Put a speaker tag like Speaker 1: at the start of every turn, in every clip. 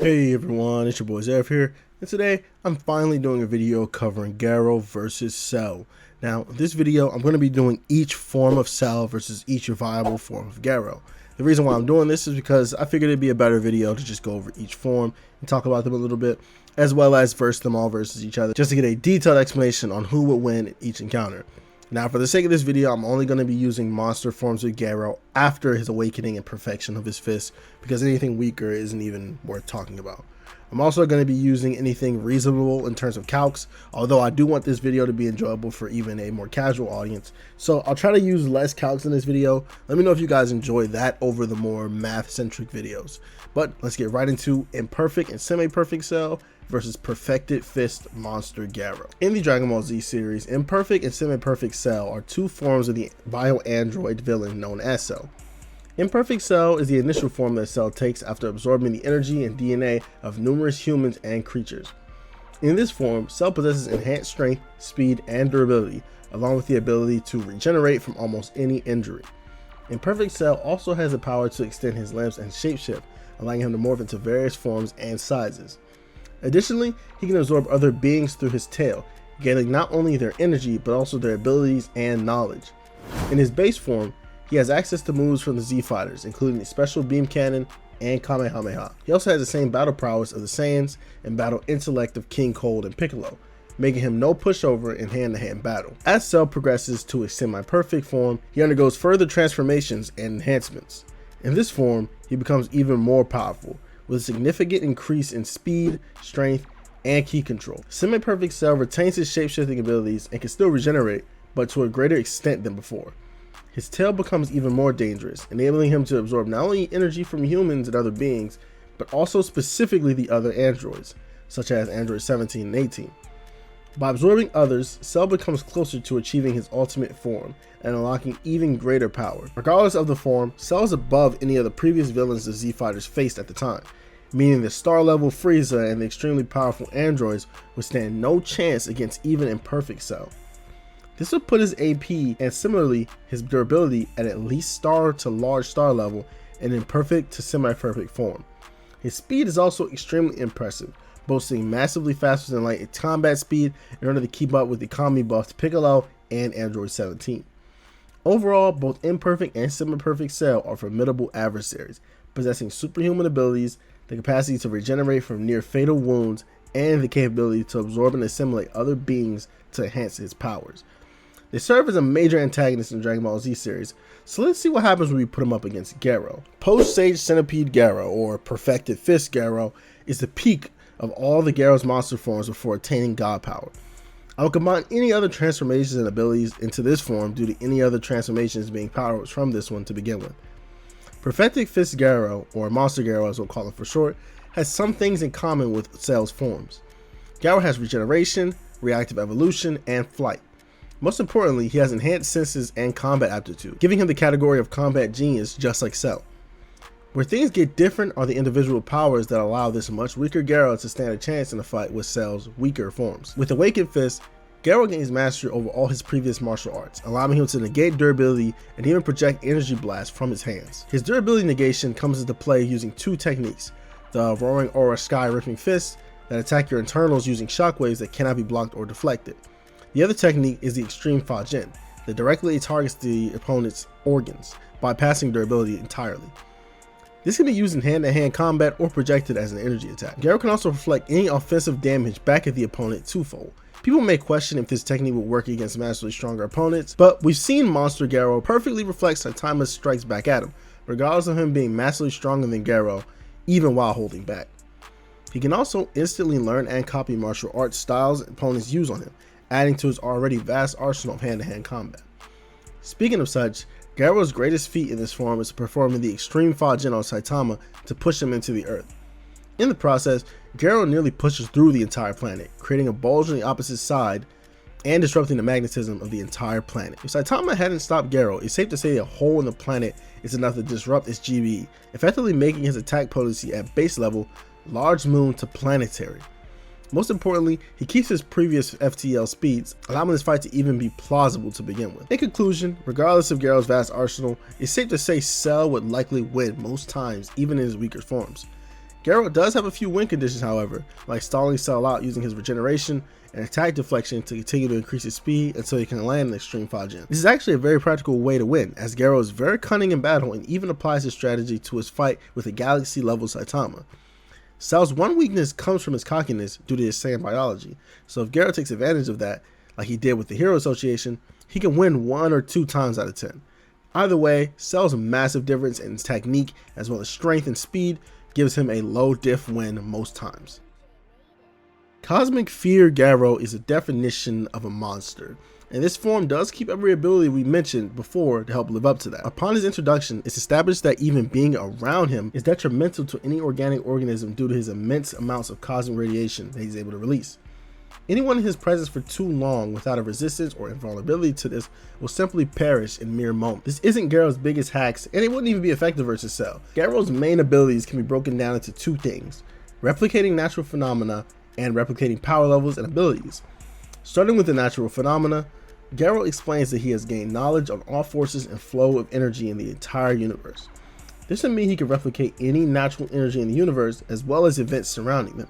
Speaker 1: Hey everyone, it's your boy Zeref here, and today I'm finally doing a video covering Garou versus Cell. Now, in this video, I'm going to be doing each form of Cell versus each viable form of Garou. The reason why I'm doing this is because I figured it'd be a better video to just go over each form and talk about them a little bit, as well as verse them all versus each other, just to get a detailed explanation on who would win in each encounter. Now, for the sake of this video, I'm only going to be using monster forms of Garou after his awakening and perfection of his fist, because anything weaker isn't even worth talking about. I'm also going to be using anything reasonable in terms of calcs, although I do want this video to be enjoyable for even a more casual audience. So I'll try to use less calcs in this video. Let me know if you guys enjoy that over the more math-centric videos. But let's get right into Imperfect and Semi-Perfect Cell versus Perfected Fist Monster Garou. In the Dragon Ball Z series, Imperfect and Semi-Perfect Cell are two forms of the bio-android villain known as Cell. Imperfect Cell is the initial form that Cell takes after absorbing the energy and DNA of numerous humans and creatures. In this form, Cell possesses enhanced strength, speed, and durability, along with the ability to regenerate from almost any injury. Imperfect Cell also has the power to extend his limbs and shapeshift, allowing him to morph into various forms and sizes. Additionally, he can absorb other beings through his tail, gaining not only their energy but also their abilities and knowledge. In his base form, he has access to moves from the Z Fighters, including the Special Beam Cannon and Kamehameha. He also has the same battle prowess of the Saiyans and battle intellect of King Cold and Piccolo, making him no pushover in hand-to-hand battle. As Cell progresses to a semi-perfect form, he undergoes further transformations and enhancements. In this form, he becomes even more powerful, with a significant increase in speed, strength, and ki control. Semi-Perfect Cell retains his shape-shifting abilities and can still regenerate, but to a greater extent than before. His tail becomes even more dangerous, enabling him to absorb not only energy from humans and other beings, but also specifically the other androids, such as Android 17 and 18. By absorbing others, Cell becomes closer to achieving his ultimate form and unlocking even greater power. Regardless of the form, Cell is above any of the previous villains the Z Fighters faced at the time, meaning the star-level Frieza and the extremely powerful androids would stand no chance against even Imperfect Cell. This would put his AP and similarly his durability at least star to large star level and Imperfect to semi-perfect form. His speed is also extremely impressive, boasting massively faster than light combat speed in order to keep up with the Kami buffed Piccolo and Android 17. Overall, both Imperfect and Semi-Perfect Cell are formidable adversaries, possessing superhuman abilities, the capacity to regenerate from near fatal wounds, and the capability to absorb and assimilate other beings to enhance his powers. They serve as a major antagonist in the Dragon Ball Z series, so let's see what happens when we put them up against Garou. Post-Sage Centipede Garou, or Perfected Fist Garou, is the peak of all the Garou's monster forms before attaining God power. I will combine any other transformations and abilities into this form due to any other transformations being powers from this one to begin with. Perfected Fist Garou, or Monster Garou as we'll call it for short, has some things in common with Cell's forms. Garou has regeneration, reactive evolution, and flight. Most importantly, he has enhanced senses and combat aptitude, giving him the category of combat genius just like Cell. Where things get different are the individual powers that allow this much weaker Garou to stand a chance in a fight with Cell's weaker forms. With Awakened Fist, Garou gains mastery over all his previous martial arts, allowing him to negate durability and even project energy blasts from his hands. His durability negation comes into play using two techniques: the Roaring Aura Sky Ripping Fists that attack your internals using shockwaves that cannot be blocked or deflected. The other technique is the Extreme Fajin that directly targets the opponent's organs, bypassing durability entirely. This can be used in hand-to-hand combat or projected as an energy attack. Garou can also reflect any offensive damage back at the opponent twofold. People may question if this technique will work against massively stronger opponents, but we've seen Monster Garou perfectly reflect Saitama's strikes back at him, regardless of him being massively stronger than Garou, even while holding back. He can also instantly learn and copy martial arts styles opponents use on him, adding to his already vast arsenal of hand-to-hand combat. Speaking of such, Garou's greatest feat in this form is performing the Extreme Fajin on Saitama to push him into the earth. In the process, Garou nearly pushes through the entire planet, creating a bulge on the opposite side and disrupting the magnetism of the entire planet. If Saitama hadn't stopped Garou, it's safe to say a hole in the planet is enough to disrupt its GBE, effectively making his attack potency at base level large moon to planetary. Most importantly, he keeps his previous FTL speeds, allowing this fight to even be plausible to begin with. In conclusion, regardless of Garou's vast arsenal, it's safe to say Cell would likely win most times, even in his weaker forms. Garou does have a few win conditions, however, like stalling Cell out using his regeneration and attack deflection to continue to increase his speed until he can land an extreme 5 gem. This is actually a very practical way to win, as Garou is very cunning in battle and even applies his strategy to his fight with a galaxy level Saitama. Cell's one weakness comes from his cockiness due to his Saiyan biology, so if Garou takes advantage of that, like he did with the Hero Association, he can win 1 or 2 times out of 10. Either way, Cell's massive difference in his technique as well as strength and speed gives him a low diff win most times. Cosmic Fear Garou is a definition of a monster, and this form does keep every ability we mentioned before to help live up to that. Upon his introduction, it's established that even being around him is detrimental to any organic organism due to his immense amounts of cosmic radiation that he's able to release. Anyone in his presence for too long without a resistance or invulnerability to this will simply perish in mere moments. This isn't Garou's biggest hacks, and it wouldn't even be effective versus Cell. Garou's main abilities can be broken down into 2 things: replicating natural phenomena and replicating power levels and abilities. Starting with the natural phenomena, Garou explains that he has gained knowledge on all forces and flow of energy in the entire universe. This would mean he can replicate any natural energy in the universe as well as events surrounding them.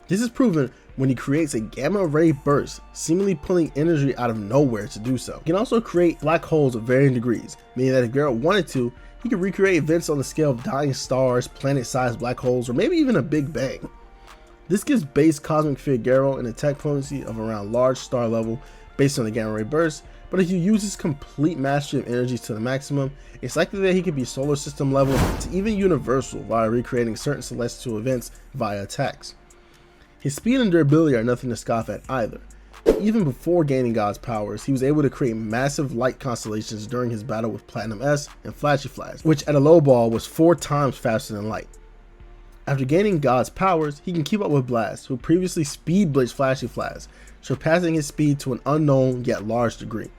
Speaker 1: This is proven when he creates a gamma ray burst, seemingly pulling energy out of nowhere to do so. He can also create black holes of varying degrees, meaning that if Garou wanted to, he could recreate events on the scale of dying stars, planet-sized black holes, or maybe even a Big Bang. This gives base Cosmic Fear Garou an attack potency of around large star level based on the gamma ray burst, but if you use his complete mastery of energy to the maximum, it's likely that he could be solar system level to even universal via recreating certain celestial events via attacks. His speed and durability are nothing to scoff at either. Even before gaining God's powers, he was able to create massive light constellations during his battle with Platinum S and Flashy Flash, which at a low ball was 4 times faster than light. After gaining God's powers, he can keep up with Blast, who previously speed blitzed Flashy Flash, surpassing his speed to an unknown yet large degree.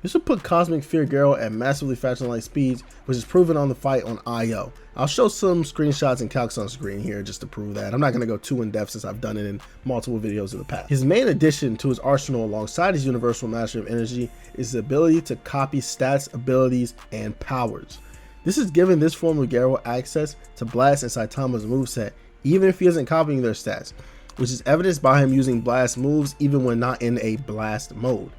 Speaker 1: This would put Cosmic Fear Garou at massively faster than light speeds, which is proven on the fight on IO. I'll show some screenshots and calcs on screen here just to prove that. I'm not going to go too in depth since I've done it in multiple videos in the past. His main addition to his arsenal alongside his universal mastery of energy is the ability to copy stats, abilities, and powers. This has given this form of Garou access to Blast and Saitama's moveset, even if he isn't copying their stats, which is evidenced by him using Blast moves even when not in a Blast mode.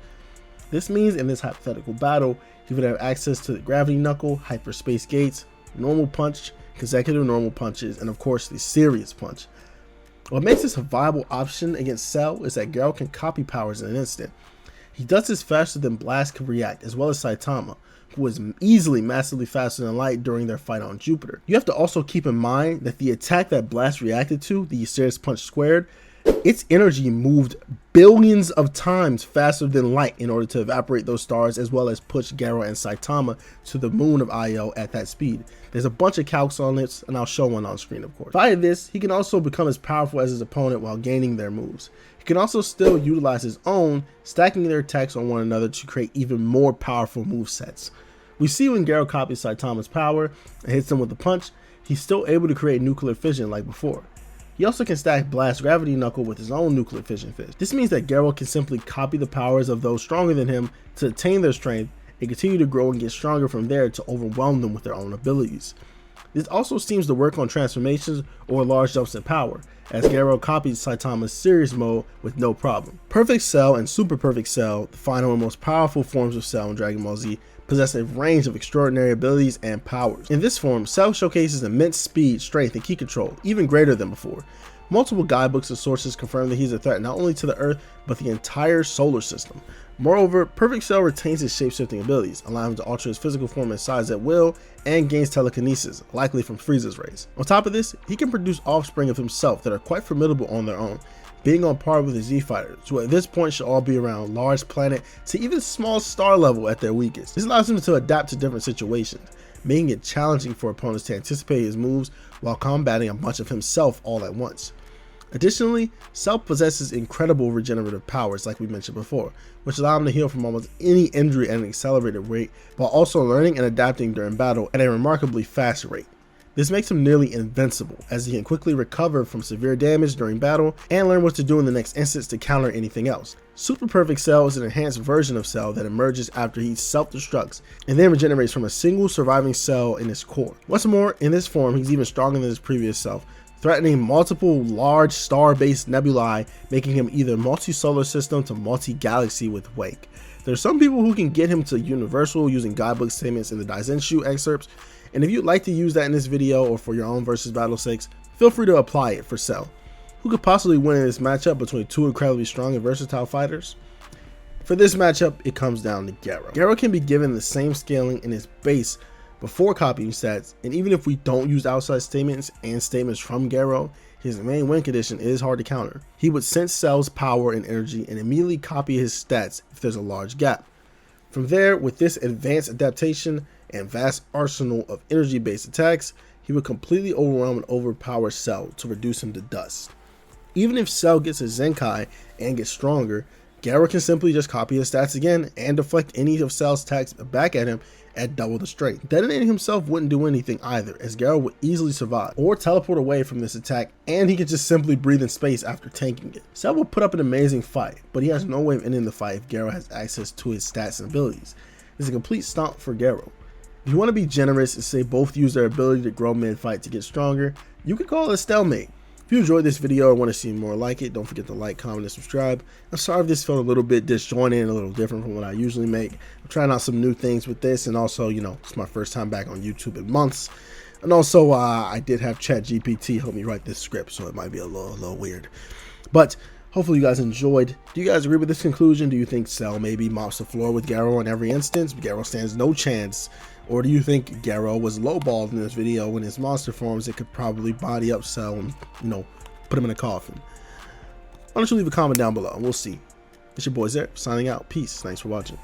Speaker 1: This means in this hypothetical battle, he would have access to the Gravity Knuckle, Hyperspace Gates, Normal Punch, Consecutive Normal Punches, and of course the Serious Punch. What makes this a viable option against Cell is that Garou can copy powers in an instant. He does this faster than Blast can react, as well as Saitama, who was easily massively faster than light during their fight on Jupiter. You have to also keep in mind that the attack that Blast reacted to, the Serious Punch squared, its energy moved billions of times faster than light in order to evaporate those stars, as well as push Garou and Saitama to the moon of IO at that speed. There's a bunch of calcs on this, and I'll show one on screen of course. Via this, he can also become as powerful as his opponent while gaining their moves. He can also still utilize his own, stacking their attacks on one another to create even more powerful movesets. We see when Garou copies Saitama's power and hits him with a punch, he's still able to create nuclear fission like before. He also can stack Blast Gravity Knuckle with his own nuclear fission fist. This means that Garou can simply copy the powers of those stronger than him to attain their strength and continue to grow and get stronger from there to overwhelm them with their own abilities. This also seems to work on transformations or large jumps in power, as Garou copies Saitama's Serious mode with no problem. Perfect Cell and Super Perfect Cell, the final and most powerful forms of Cell in Dragon Ball Z, possess a range of extraordinary abilities and powers. In this form, Cell showcases immense speed, strength, and ki control, even greater than before. Multiple guidebooks and sources confirm that he's a threat not only to the Earth, but the entire solar system. Moreover, Perfect Cell retains his shape-shifting abilities, allowing him to alter his physical form and size at will, and gains telekinesis, likely from Frieza's rays. On top of this, he can produce offspring of himself that are quite formidable on their own, being on par with the Z Fighters, who at this point should all be around large planet to even small star level at their weakest. This allows him to adapt to different situations, making it challenging for opponents to anticipate his moves while combating a bunch of himself all at once. Additionally, Cell possesses incredible regenerative powers like we mentioned before, which allow him to heal from almost any injury at an accelerated rate, while also learning and adapting during battle at a remarkably fast rate. This makes him nearly invincible, as he can quickly recover from severe damage during battle and learn what to do in the next instance to counter anything else. Super Perfect Cell is an enhanced version of Cell that emerges after he self-destructs and then regenerates from a single surviving cell in his core. What's more, in this form he's even stronger than his previous self, threatening multiple large star-based nebulae, making him either multi-solar system to multi-galaxy with wake. There are some people who can get him to universal using guidebook statements in the Daizenshu excerpts, and if you'd like to use that in this video or for your own versus battle sakes, feel free to apply it for Cell. Who could possibly win in this matchup between two incredibly strong and versatile fighters? For this matchup, it comes down to Garou. Garou can be given the same scaling in his base before copying stats, and even if we don't use outside statements and statements from Garou, his main win condition is hard to counter. He would sense Cell's power and energy and immediately copy his stats if there's a large gap. From there, with this advanced adaptation and vast arsenal of energy-based attacks, he would completely overwhelm and overpower Cell to reduce him to dust. Even if Cell gets a Zenkai and gets stronger, Garou can simply just copy his stats again and deflect any of Cell's attacks back at him at double the strength. Detonating himself wouldn't do anything either, as Garou would easily survive or teleport away from this attack, and he could just simply breathe in space after tanking it. Cell will put up an amazing fight, but he has no way of ending the fight if Garou has access to his stats and abilities. It's a complete stomp for Garou. If you want to be generous and say both use their ability to grow mid-fight to get stronger, you could call it a stalemate. If you enjoyed this video or want to see more like it, don't forget to like, comment, and subscribe. I'm sorry if this felt a little bit disjointed and a little different from what I usually make. I'm trying out some new things with this, and also, it's my first time back on YouTube in months. And also, I did have ChatGPT help me write this script, so it might be a little weird. But hopefully you guys enjoyed. Do you guys agree with this conclusion? Do you think Cell maybe mops the floor with Garou in every instance? Garou stands no chance. Or do you think Garou was lowballed in this video when his monster forms it could probably body up Cell and, put him in a coffin? Why don't you leave a comment down below and we'll see. It's your boy Zere signing out. Peace. Thanks for watching.